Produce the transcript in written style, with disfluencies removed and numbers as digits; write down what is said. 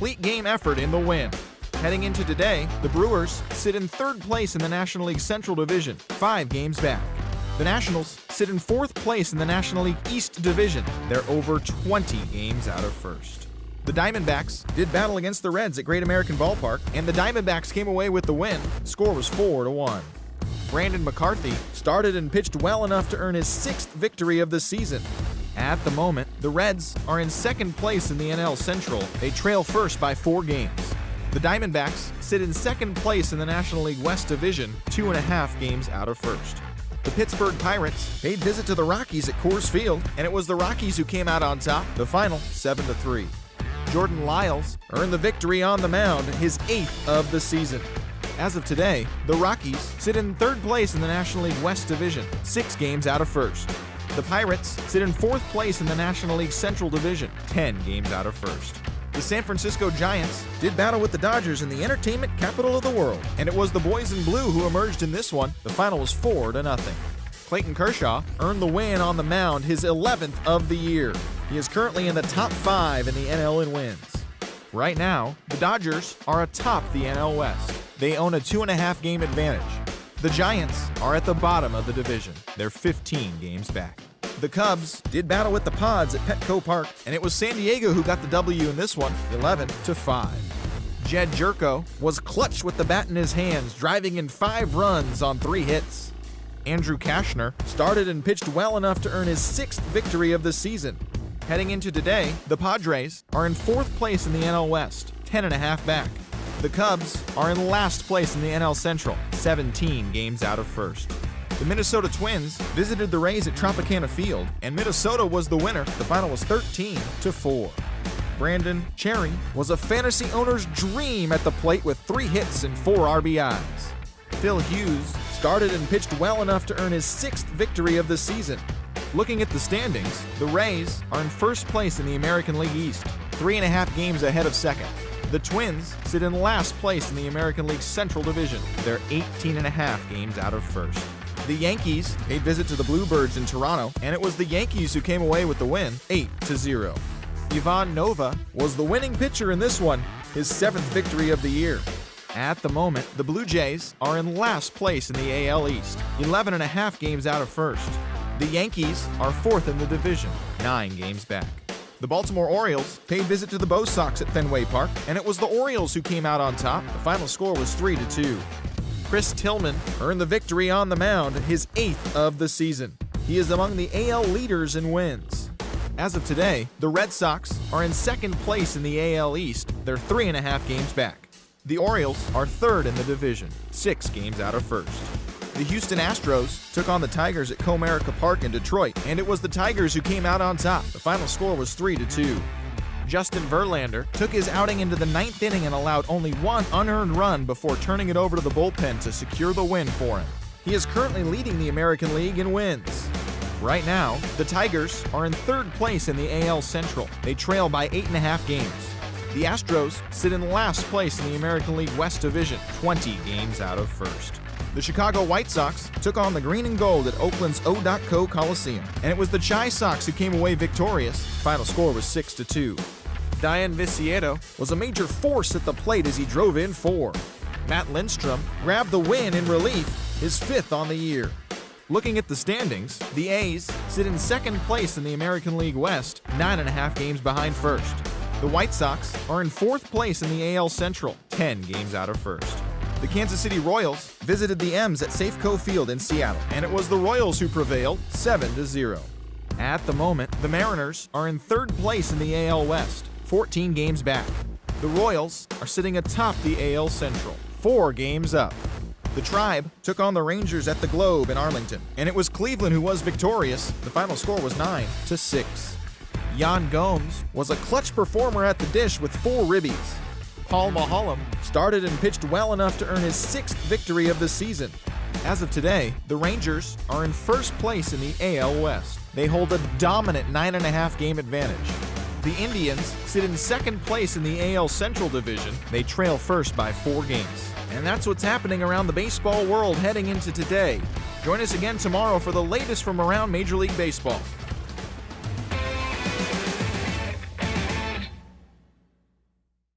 complete game effort in the win. Heading into today, the Brewers sit in third place in the National League Central Division, 5 games back. The Nationals sit in fourth place in the National League East Division. They're over 20 games out of first. The Diamondbacks did battle against the Reds at Great American Ballpark, and the Diamondbacks came away with the win. Score was 4-1. Brandon McCarthy started and pitched well enough to earn his 6th victory of the season. At the moment, the Reds are in second place in the NL Central. They trail first by 4 games. The Diamondbacks sit in second place in the National League West Division, 2.5 games out of first. The Pittsburgh Pirates paid visit to the Rockies at Coors Field, and it was the Rockies who came out on top, the final 7-3. Jordan Lyles earned the victory on the mound, his 8th of the season. As of today, the Rockies sit in third place in the National League West Division, 6 games out of first. The Pirates sit in fourth place in the National League Central Division, 10 games out of first. The San Francisco Giants did battle with the Dodgers in the entertainment capital of the world, and it was the boys in blue who emerged in this one. The final was 4-0. Clayton Kershaw earned the win on the mound, his 11th of the year. He is currently in the top 5 in the NL in wins. Right now, the Dodgers are atop the NL West. They own a 2.5 game advantage. The Giants are at the bottom of the division. They're 15 games back. The Cubs did battle with the Pods at Petco Park, and it was San Diego who got the W in this one, 11-5. Jed Jerko was clutch with the bat in his hands, driving in 5 runs on 3 hits. Andrew Cashner started and pitched well enough to earn his 6th victory of the season. Heading into today, the Padres are in 4th place in the NL West, 10.5 back. The Cubs are in last place in the NL Central, 17 games out of first. The Minnesota Twins visited the Rays at Tropicana Field, and Minnesota was the winner. The final was 13-4. Brandon Cherry was a fantasy owner's dream at the plate with 3 hits and 4 RBIs. Phil Hughes started and pitched well enough to earn his 6th victory of the season. Looking at the standings, the Rays are in first place in the American League East, 3.5 games ahead of second. The Twins sit in last place in the American League Central Division. They're 18.5 games out of first. The Yankees paid visit to the Bluebirds in Toronto, and it was the Yankees who came away with the win, 8-0. Ivan Nova was the winning pitcher in this one, his 7th victory of the year. At the moment, the Blue Jays are in last place in the AL East, 11.5 games out of first. The Yankees are 4th in the division, 9 games back. The Baltimore Orioles paid visit to the Bo Sox at Fenway Park, and it was the Orioles who came out on top. The final score was 3-2. Chris Tillman earned the victory on the mound, his 8th of the season. He is among the AL leaders in wins. As of today, the Red Sox are in second place in the AL East. They're 3.5 games back. The Orioles are 3rd in the division, 6 games out of first. The Houston Astros took on the Tigers at Comerica Park in Detroit, and it was the Tigers who came out on top. The final score was 3-2. Justin Verlander took his outing into the 9th inning and allowed only 1 unearned run before turning it over to the bullpen to secure the win for him. He is currently leading the American League in wins. Right now, the Tigers are in 3rd place in the AL Central. They trail by 8.5 games. The Astros sit in last place in the American League West Division, 20 games out of first. The Chicago White Sox took on the green and gold at Oakland's O.Co Coliseum, and it was the Chi Sox who came away victorious. Final score was 6-2. Dayan Viciedo was a major force at the plate as he drove in 4. Matt Lindstrom grabbed the win in relief, his 5th on the year. Looking at the standings, the A's sit in second place in the American League West, 9.5 games behind first. The White Sox are in 4th place in the AL Central, 10 games out of first. The Kansas City Royals visited the M's at Safeco Field in Seattle, and it was the Royals who prevailed, 7-0. At the moment, the Mariners are in 3rd place in the AL West, 14 games back. The Royals are sitting atop the AL Central, 4 games up. The Tribe took on the Rangers at the Globe in Arlington, and it was Cleveland who was victorious. The final score was 9-6. Yan Gomes was a clutch performer at the dish with 4 ribbies. Paul Maholm started and pitched well enough to earn his 6th victory of the season. As of today, the Rangers are in first place in the AL West. They hold a dominant 9.5 game advantage. The Indians sit in second place in the AL Central Division. They trail first by 4 games. And that's what's happening around the baseball world heading into today. Join us again tomorrow for the latest from around Major League Baseball.